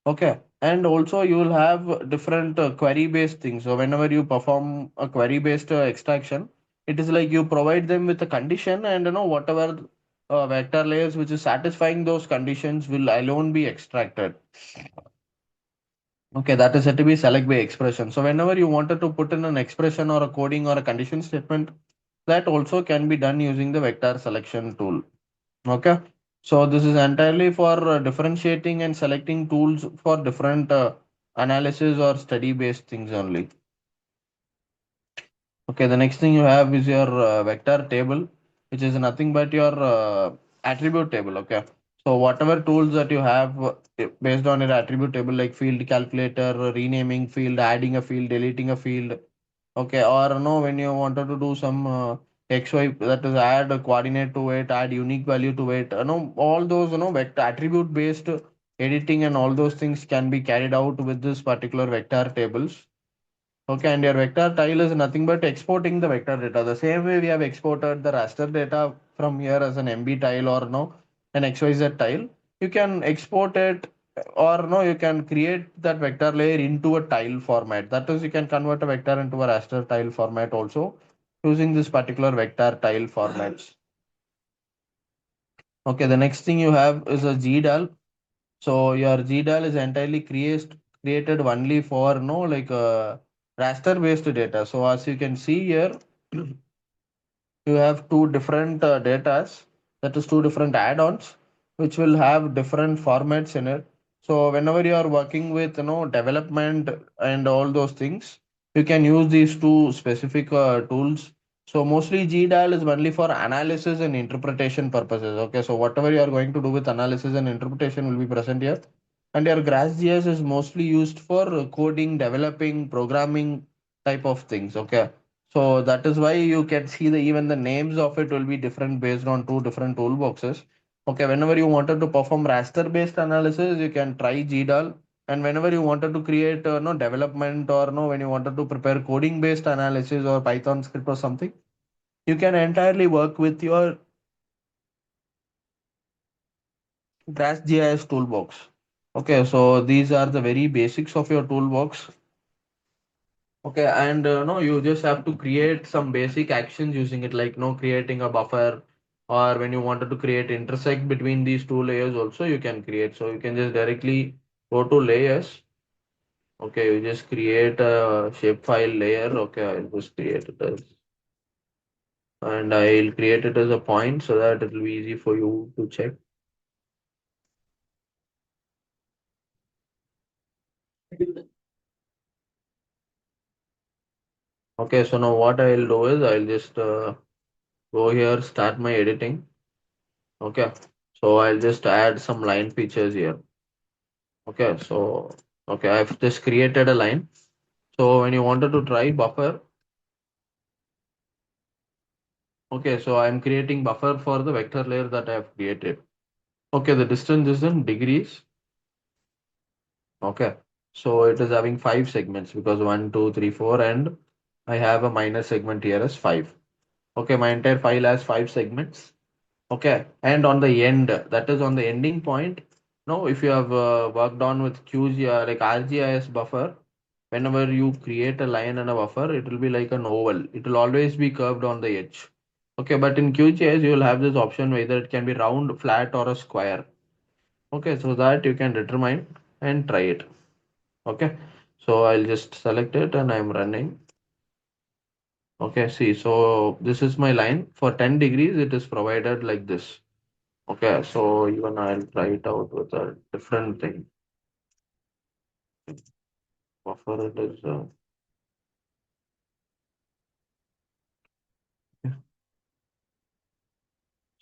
Okay, and also you will have different query-based things. So whenever you perform a query-based extraction, it is like you provide them with a condition, and whatever vector layers which is satisfying those conditions will alone be extracted. Okay, that is said to be select by expression. So whenever you wanted to put in an expression or a coding or a condition statement, that also can be done using the vector selection tool. Okay, so this is entirely for differentiating and selecting tools for different analysis or study based things only. Okay, the next thing you have is your vector table, which is nothing but your attribute table. Okay, so whatever tools that you have based on your attribute table, like field calculator, renaming field, adding a field, deleting a field. Okay, or no, when you wanted to do some XY, that is add a coordinate to it, add unique value to it. All those vector attribute based editing and all those things can be carried out with this particular vector tables. Okay, and your vector tile is nothing but exporting the vector data. The same way we have exported the raster data from here as an MB tile or no, an XYZ tile. You can export it or no, you can create that vector layer into a tile format. That is, you can convert a vector into a raster tile format also using this particular vector tile formats. Okay, the next thing you have is a GDAL. So your GDAL is entirely created only for no like raster based data. So as you can see here, you have two different datas, that is two different add-ons, which will have different formats in it. So whenever you are working with development and all those things, you can use these two specific tools. So mostly GDAL is only for analysis and interpretation purposes. Okay, so whatever you are going to do with analysis and interpretation will be present here. And your GraphJS is mostly used for coding, developing, programming type of things. Okay, so that is why you can see the even the names of it will be different based on two different toolboxes. Okay, whenever you wanted to perform raster based analysis, you can try GDAL. And whenever you wanted to create no development or no when you wanted to prepare coding based analysis or Python script or something, you can entirely work with your GraphJS toolbox. Okay, so these are the very basics of your toolbox. Okay, and no, you just have to create some basic actions using it, like no creating a buffer, or when you wanted to create intersect between these two layers, also you can create. So you can just directly go to layers. Okay, you just create a shapefile layer. Okay, I'll just create it as, and I'll create it as a point so that it will be easy for you to check. Okay, so now what I'll do is I'll just go here, start my editing. Okay, so I'll just add some line features here. Okay, so okay, I've just created a line. So when you wanted to try buffer, okay, so I'm creating buffer for the vector layer that I have created. Okay, the distance is in degrees. Okay, so it is having 5 segments because 1, 2, 3, 4, and I have a minor segment here as 5. Okay, my entire file has 5 segments. Okay, and on the end, that is on the ending point. No, if you have worked on with QGIS like RGIS buffer, whenever you create a line and a buffer, it will be like an oval. It will always be curved on the edge. Okay, but in QGIS, you will have this option whether it can be round, flat, or a square. Okay, so that you can determine and try it. Okay, so I'll just select it and I'm running. Okay, see, so this is my line. For 10 degrees, it is provided like this. Okay, so even I'll try it out with a different thing. Buffer it is.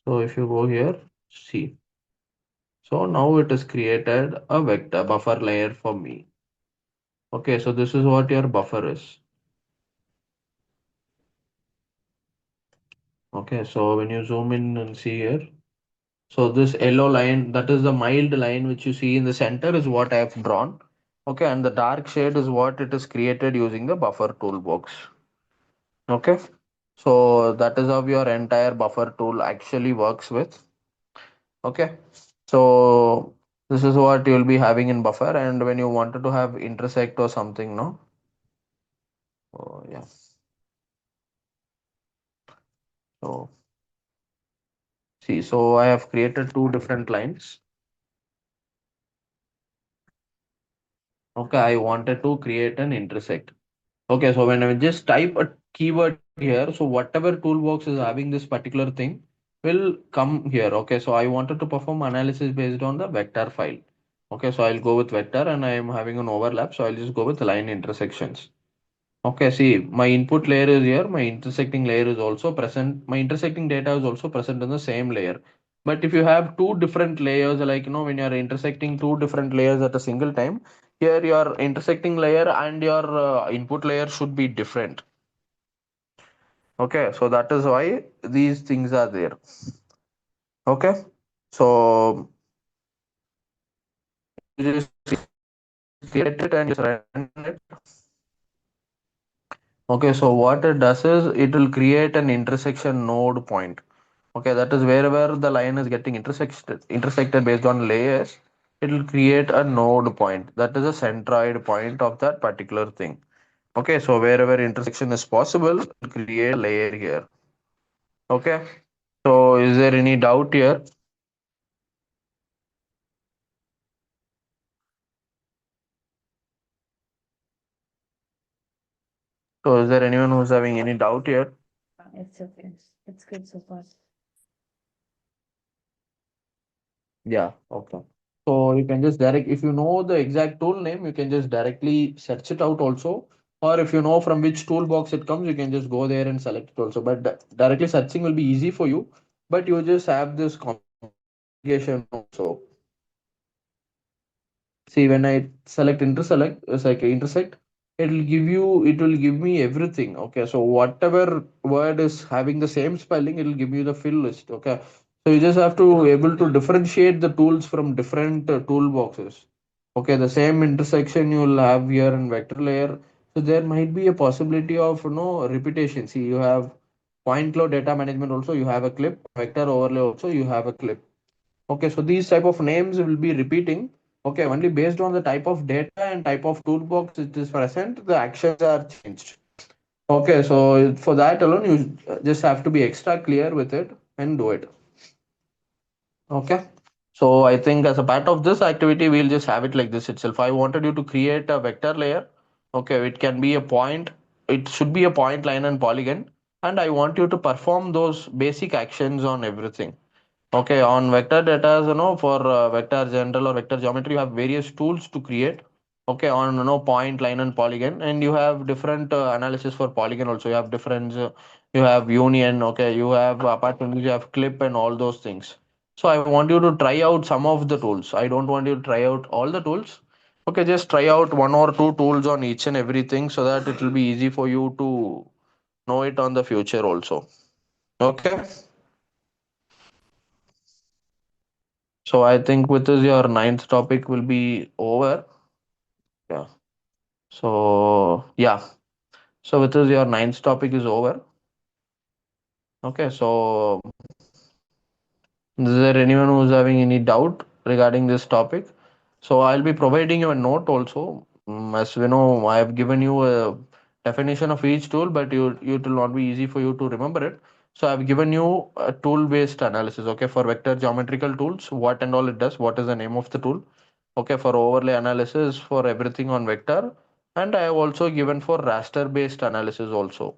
So if you go here, see. So now it has created a vector buffer layer for me. Okay, so this is what your buffer is. Okay, so when you zoom in and see here, so this yellow line, that is the mild line which you see in the center is what I have drawn. Okay, and the dark shade is what it is created using the buffer toolbox. Okay, so that is how your entire buffer tool actually works with. Okay, so this is what you'll be having in buffer, and when you wanted to have intersect or something, no? Oh, yeah. So see, so I have created two different lines. Okay, I wanted to create an intersect. Okay, so when I just type a keyword here, so whatever toolbox is having this particular thing will come here. Okay, so I wanted to perform analysis based on the vector file. Okay, so I'll go with vector and I am having an overlap, so I'll just go with line intersections. Okay, see, my input layer is here, my intersecting layer is also present, my intersecting data is also present in the same layer. But if you have two different layers, like when you're intersecting two different layers at a single time, here your intersecting layer and your input layer should be different. Okay, so that is why these things are there. Okay, so you just create it and just run it. Okay, so what it does is it will create an intersection node point. Okay, that is wherever the line is getting intersected based on layers, it will create a node point. That is a centroid point of that particular thing. Okay, so wherever intersection is possible, it will create a layer here. Okay, so is there any doubt here? So is there anyone who's having any doubt here? It's okay. It's good so far. Yeah, okay. So you can just direct, if you know the exact tool name, you can just directly search it out also. Or if you know from which toolbox it comes, you can just go there and select it also. But directly searching will be easy for you, but you just have this complication also. See, when I select interselect, it's like intersect, it will give me everything. Okay, so whatever word is having the same spelling, it will give you the fill list. Okay, so you just have to able to differentiate the tools from different toolboxes. Okay, the same intersection you will have here in vector layer. So there might be a possibility of repetition. See, you have point cloud data management also, you have a clip, vector overlay also, you have a clip. Okay, so these type of names will be repeating. Okay, only based on the type of data and type of toolbox it is present, the actions are changed. Okay, so for that alone, you just have to be extra clear with it and do it. Okay. So I think as a part of this activity, we'll just have it like this itself. I wanted you to create a vector layer. Okay, it can be a point. It should be a point, line, and polygon. And I want you to perform those basic actions on everything. Okay, on vector data, for vector general or vector geometry, you have various tools to create. Okay, on point, line, and polygon, and you have different analysis for polygon also. You have different, you have union. Okay, you have apart from this, you have clip and all those things. So I want you to try out some of the tools. I don't want you to try out all the tools. Okay, just try out one or two tools on each and everything so that it will be easy for you to know it on the future also. Okay. So I think with this, your ninth topic will be over. Yeah. So yeah. So with this, your ninth topic is over. Okay. So is there anyone who's having any doubt regarding this topic? So I'll be providing you a note also. As we know, I have given you a definition of each tool, but it will not be easy for you to remember it. So I've given you a tool-based analysis. Okay, for vector geometrical tools, what and all it does, what is the name of the tool. Okay, for overlay analysis for everything on vector, and I have also given for raster-based analysis also.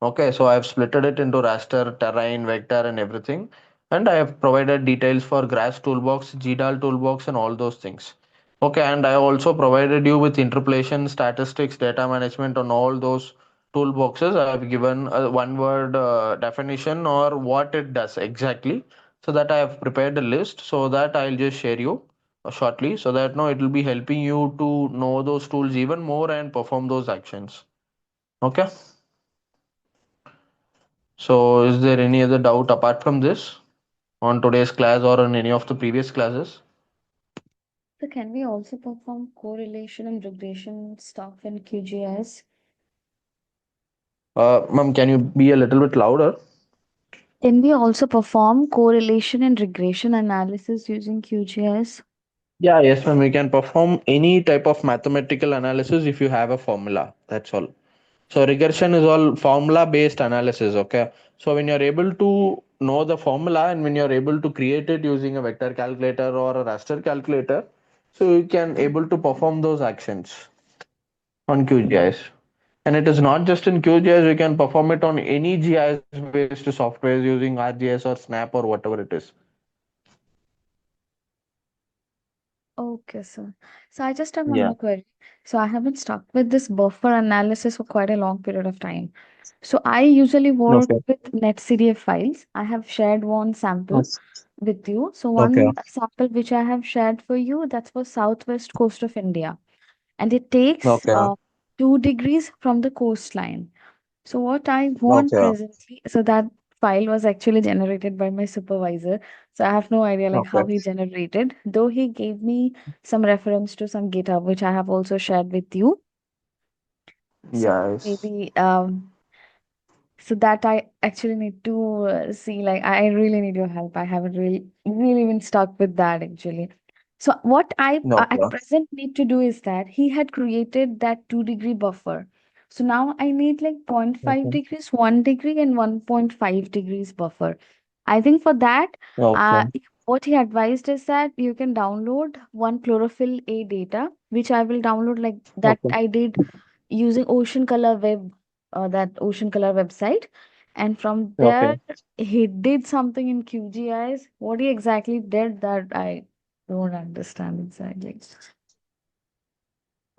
Okay, so I have splitted it into raster, terrain, vector, and everything. And I have provided details for grass toolbox, GDAL toolbox, and all those things. Okay, and I also provided you with interpolation, statistics, data management on all those toolboxes. I have given a one word definition or what it does exactly. So that I have prepared a list so that I'll just share you shortly so that no, it will be helping you to know those tools even more and perform those actions. Okay. So, is there any other doubt apart from this on today's class or on any of the previous classes? So can we also perform correlation and regression stuff in QGIS? Ma'am, can you be a little bit louder? Can we also perform correlation and regression analysis using QGIS? Yeah, yes, ma'am. We can perform any type of mathematical analysis if you have a formula. That's all. So regression is all formula based analysis. Okay. So when you're able to know the formula and when you're able to create it using a vector calculator or a raster calculator, so you can able to perform those actions on QGIS. And it is not just in QGIS, you can perform it on any GIS based software using ArcGIS or Snap or whatever it is. Okay, sir. So I just have one Yeah. more query. So I have been stuck with this buffer analysis for quite a long period of time. So I usually work Okay. with NetCDF files. I have shared one sample Yes. with you. So Okay. one sample which I have shared for you, that's for southwest coast of India. And it takes Okay. 2 degrees from the coastline. So what I want Okay. presently, so that file was actually generated by my supervisor. So I have no idea like Okay. how he generated, though he gave me some reference to some GitHub, which I have also shared with you. So Yes. maybe so that I actually need to see, like, I really need your help. I haven't really been stuck with that actually. So what I at Okay. present need to do is that he had created that 2-degree buffer. So now I need like 0.5 Okay. degrees, 1 degree, and 1.5 degrees buffer. I think for that, Okay. what he advised is that you can download one chlorophyll A data, which I will download like that Okay. I did using Ocean Color that Ocean Color website. And from there, Okay. he did something in QGIS. What he exactly did, that I don't understand exactly.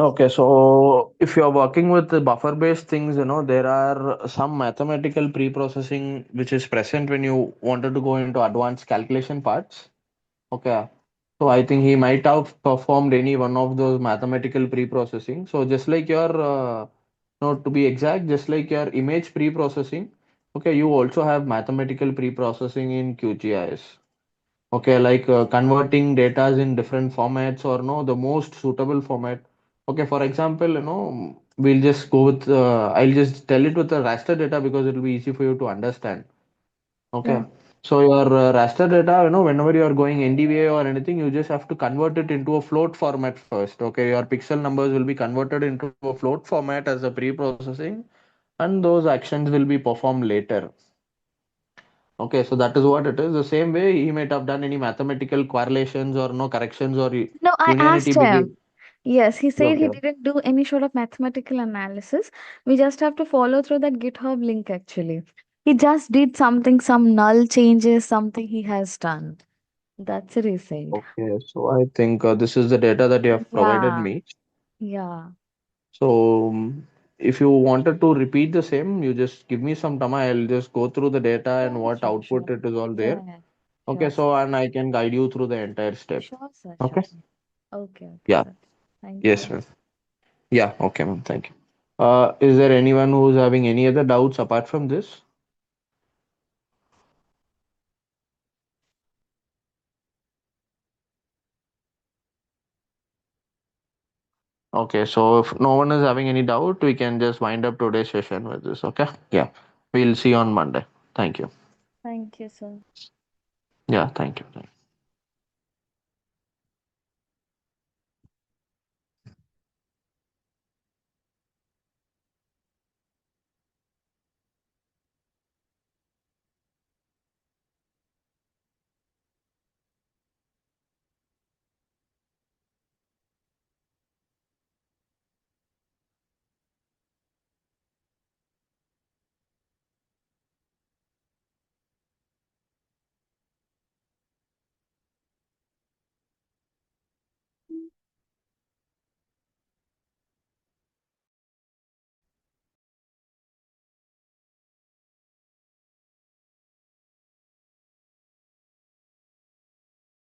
Okay, so if you're working with the buffer-based things, there are some mathematical pre-processing which is present when you wanted to go into advanced calculation parts. Okay, so I think he might have performed any one of those mathematical pre-processing. So just like your, no, to be exact, just like your image pre-processing, okay, you also have mathematical pre-processing in QGIS. Okay, like converting data in different formats or no, the most suitable format. Okay, for example, we'll just go with, I'll just tell it with the raster data because it will be easy for you to understand. Okay. Sure. So your raster data, whenever you are going NDVI or anything, you just have to convert it into a float format first. Okay. Your pixel numbers will be converted into a float format as a pre-processing, and those actions will be performed later. Okay. So that is what it is. The same way he might have done any mathematical correlations or no corrections or No, I unity asked between. him. Yes, he said he Okay. didn't do any sort of mathematical analysis. We just have to follow through that GitHub link actually. He just did something, some null changes, something he has done. That's it, he said. Okay. So I think this is the data that you have provided Yeah, me. yeah. So if you wanted to repeat the same, you just give me some time. I'll just go through the data and Sure, what sure, output sure. it is all there. Yeah, Okay, sure, sir. so and I can guide you through the entire step. Sure, sir, Okay. sure, sir. Okay, okay, Yeah. sir. Thank Yes, you. ma'am. Yeah. Okay, ma'am. Thank you. Is there anyone who's having any other doubts apart from this? Okay, so if no one is having any doubt, we can just wind up today's session with this. Okay. Yeah. We'll see you on Monday. Thank you. Thank you, sir. Yeah. Thank you.